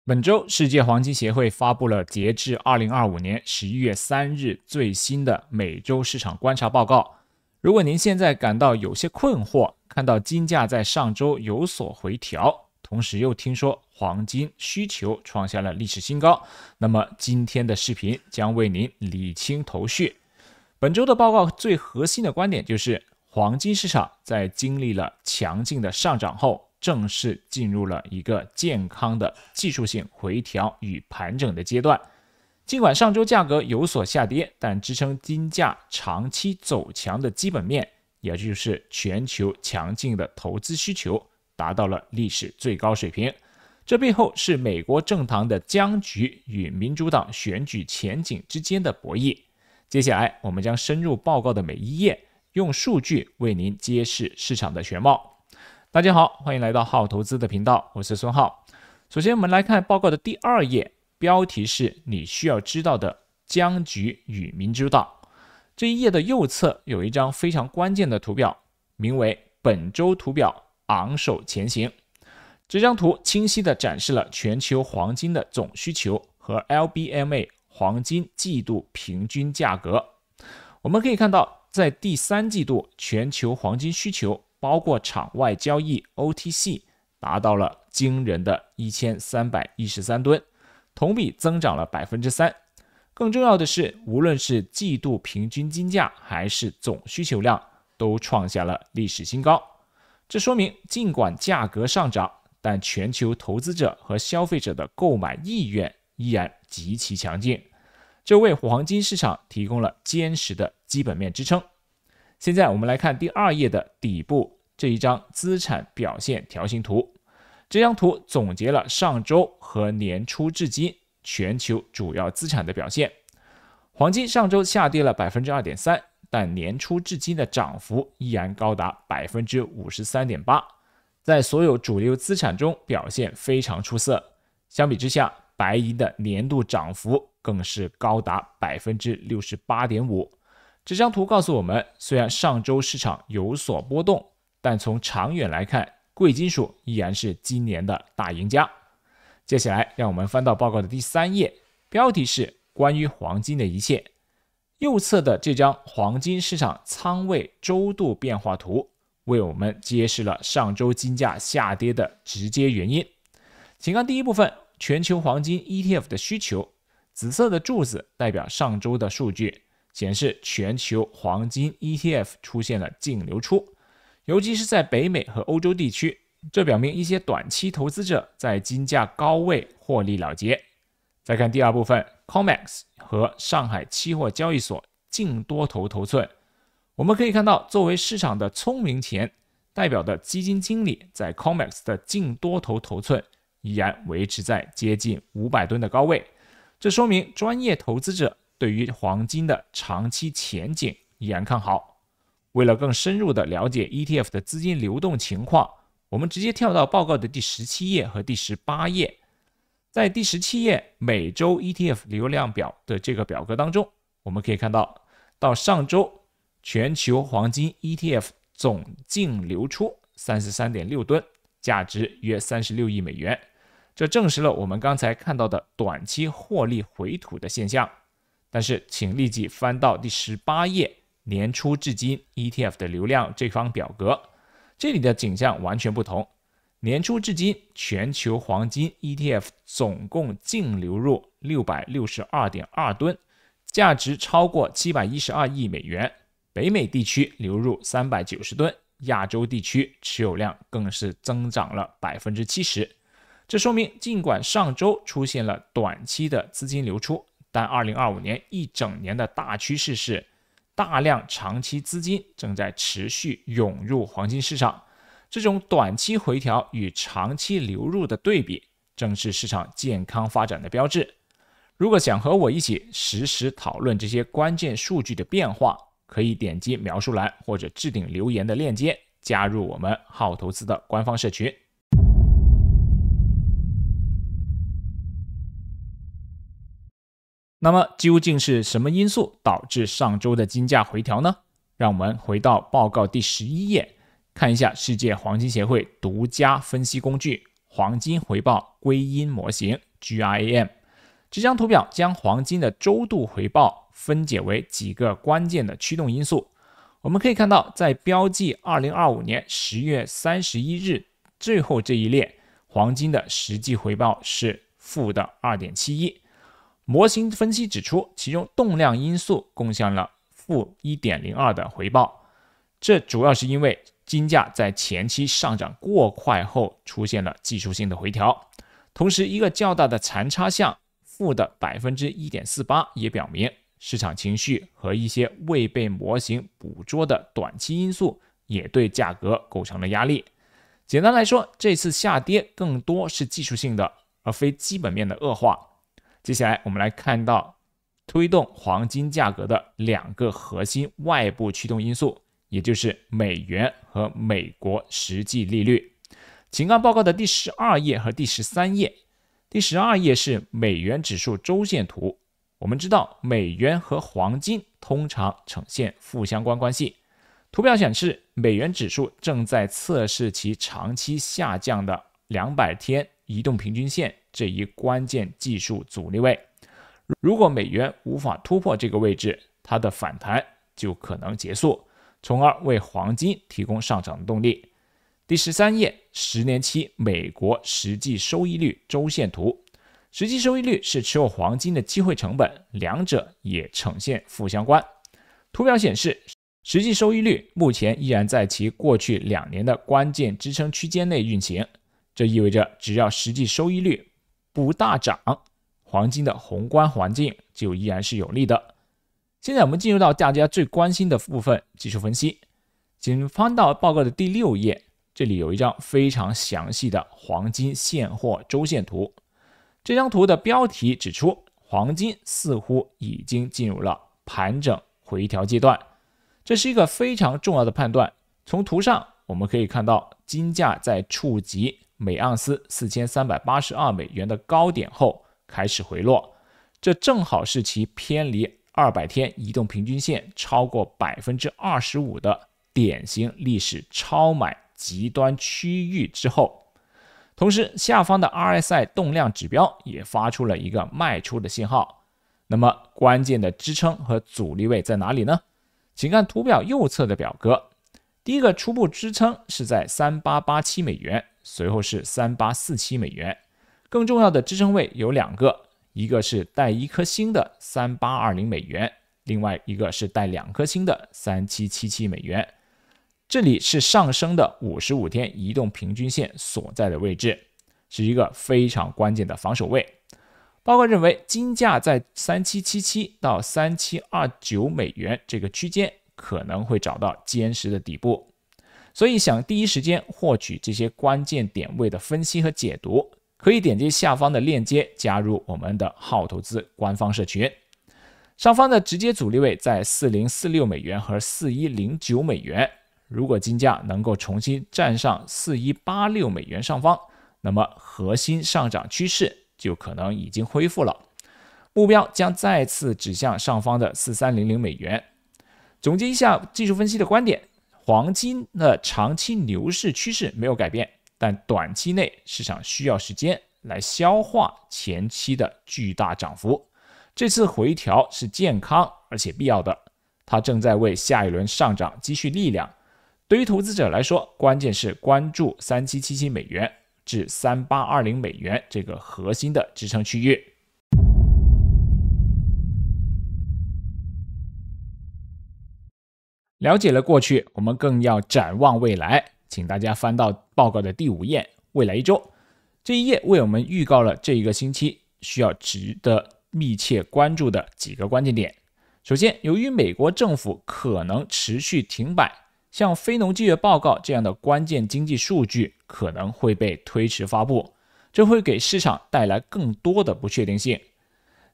本周，世界黄金协会发布了截至2025年11月3日最新的每周市场观察报告。如果您现在感到有些困惑，看到金价在上周有所回调，同时又听说黄金需求创下了历史新高，那么今天的视频将为您理清头绪。本周的报告最核心的观点就是，黄金市场在经历了强劲的上涨后，正式进入了一个健康的技术性回调与盘整的阶段。尽管上周价格有所下跌，但支撑金价长期走强的基本面，也就是全球强劲的投资需求，达到了历史最高水平。这背后是美国政坛的僵局与民主党选举前景之间的博弈。接下来，我们将深入报告的每一页，用数据为您揭示市场的全貌。大家好，欢迎来到浩投资的频道，我是孙浩。首先，我们来看报告的第2页，标题是你需要知道的僵局与民主党。这一页的右侧有一张非常关键的图表，名为本周图表昂首前行。这张图清晰地展示了全球黄金的总需求和 LBMA 黄金季度平均价格。我们可以看到，在第3季度，全球黄金需求包括场外交易 OTC 达到了惊人的1313吨，同比增长了 3%。 更重要的是，无论是季度平均金价还是总需求量都创下了历史新高。这说明尽管价格上涨，但全球投资者和消费者的购买意愿依然极其强劲，这为黄金市场提供了坚实的基本面支撑。现在我们来看第2页的底部这一张资产表现条形图。这张图总结了上周和年初至今全球主要资产的表现。黄金上周下跌了 2.3%， 但年初至今的涨幅依然高达 53.8%， 在所有主流资产中表现非常出色。相比之下，白银的年度涨幅更是高达 68.5%。这张图告诉我们，虽然上周市场有所波动，但从长远来看，贵金属依然是今年的大赢家。接下来，让我们翻到报告的第3页，标题是关于黄金的一切。右侧的这张黄金市场仓位周度变化图，为我们揭示了上周金价下跌的直接原因。请看第一部分，全球黄金 ETF 的需求。紫色的柱子代表上周的数据，显示全球黄金 ETF 出现了净流出，尤其是在北美和欧洲地区，这表明一些短期投资者在金价高位获利了结。再看第2部分 COMEX 和上海期货交易所净多头头寸。我们可以看到，作为市场的聪明钱代表的基金经理在 COMEX 的净多头头寸依然维持在接近500吨的高位，这说明专业投资者对于黄金的长期前景依然看好。为了更深入地了解 ETF 的资金流动情况，我们直接跳到报告的第17页和第18页。在第17页每周 ETF 流量表的这个表格当中，我们可以看到，到上周全球黄金 ETF 总净流出 33.6 吨，价值约36亿美元。这证实了我们刚才看到的短期获利回吐的现象。但是请立即翻到第18页年初至今 ETF 的流量这方表格，这里的景象完全不同。年初至今全球黄金 ETF 总共净流入 662.2 吨，价值超过712亿美元。北美地区流入390吨，亚洲地区持有量更是增长了 70%。这说明尽管上周出现了短期的资金流出，但2025年一整年的大趋势是大量长期资金正在持续涌入黄金市场。这种短期回调与长期流入的对比，正是市场健康发展的标志。如果想和我一起实时讨论这些关键数据的变化，可以点击描述栏或者置顶留言的链接，加入我们浩投资的官方社群。那么究竟是什么因素导致上周的金价回调呢？让我们回到报告第11页，看一下世界黄金协会独家分析工具黄金回报归因模型 GRAM。这张图表将黄金的周度回报分解为几个关键的驱动因素。我们可以看到，在标记2025年10月31日最后这一列，黄金的实际回报是负的 2.71。模型分析指出，其中动量因素贡献了负 1.02 的回报，这主要是因为金价在前期上涨过快后出现了技术性的回调，同时一个较大的残差项负的 1.48% 也表明市场情绪和一些未被模型捕捉的短期因素也对价格构成了压力。简单来说，这次下跌更多是技术性的，而非基本面的恶化。接下来我们来看到推动黄金价格的两个核心外部驱动因素，也就是美元和美国实际利率。请看报告的第12页和第13页。第12页是美元指数周线图。我们知道美元和黄金通常呈现负相关关系。图表显示，美元指数正在测试其长期下降的200天移动平均线这一关键技术阻力位。如果美元无法突破这个位置，它的反弹就可能结束，从而为黄金提供上涨的动力。第13页，10年期美国实际收益率周线图。实际收益率是持有黄金的机会成本，两者也呈现负相关。图表显示，实际收益率目前依然在其过去2年的关键支撑区间内运行，这意味着只要实际收益率不大涨，黄金的宏观环境就依然是有利的。现在我们进入到大家最关心的部分，技术分析。请翻到报告的第6页，这里有一张非常详细的黄金现货周线图。这张图的标题指出，黄金似乎已经进入了盘整回调阶段，这是一个非常重要的判断。从图上我们可以看到，金价在触及每盎司4382美元的高点后开始回落，这正好是其偏离200天移动平均线超过 25% 的典型历史超买极端区域之后。同时，下方的 RSI 动量指标也发出了一个卖出的信号。那么关键的支撑和阻力位在哪里呢？请看图表右侧的表格。第一个初步支撑是在3887美元，随后是3847美元。更重要的支撑位有2个，一个是带1颗星的3820美元，另外一个是带2颗星的3777美元。这里是上升的55天移动平均线所在的位置，是一个非常关键的防守位。报告认为，金价在3777到3729美元这个区间可能会找到坚实的底部，所以想第一时间获取这些关键点位的分析和解读，可以点击下方的链接加入我们的好投资官方社群。上方的直接阻力位在4046美元和4109美元。如果金价能够重新站上4186美元上方，那么核心上涨趋势就可能已经恢复了，目标将再次指向上方的4300美元。总结一下技术分析的观点，黄金的长期牛市趋势没有改变，但短期内市场需要时间来消化前期的巨大涨幅。这次回调是健康而且必要的，它正在为下一轮上涨积蓄力量。对于投资者来说，关键是关注3777美元至3820美元这个核心的支撑区域。了解了过去，我们更要展望未来。请大家翻到报告的第5页，未来1周。这一页为我们预告了这一个星期需要值得密切关注的几个关键点。首先，由于美国政府可能持续停摆，像非农就业报告这样的关键经济数据可能会被推迟发布，这会给市场带来更多的不确定性。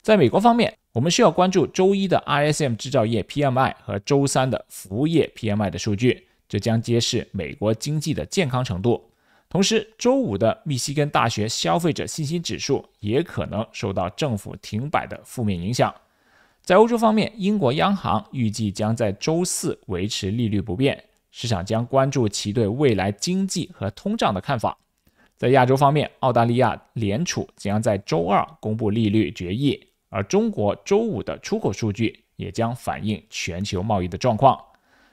在美国方面，我们需要关注周一的 ISM 制造业 PMI 和周三的服务业 PMI 的数据，这将揭示美国经济的健康程度。同时，周五的密西根大学消费者信心指数也可能受到政府停摆的负面影响。在欧洲方面，英国央行预计将在周四维持利率不变，市场将关注其对未来经济和通胀的看法。在亚洲方面，澳大利亚联储将在周二公布利率决议，而中国周五的出口数据也将反映全球贸易的状况。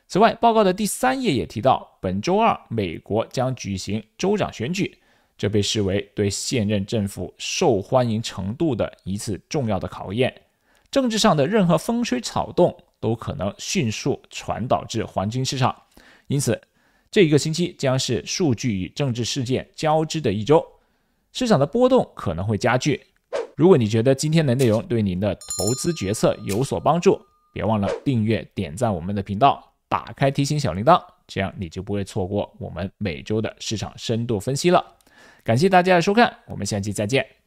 此外，报告的第3页也提到，本周二美国将举行州长选举，这被视为对现任政府受欢迎程度的一次重要的考验。政治上的任何风吹草动都可能迅速传导至黄金市场，因此这一个星期将是数据与政治事件交织的一周，市场的波动可能会加剧。如果你觉得今天的内容对您的投资决策有所帮助，别忘了订阅、点赞我们的频道，打开提醒小铃铛，这样你就不会错过我们每周的市场深度分析了。感谢大家的收看，我们下期再见。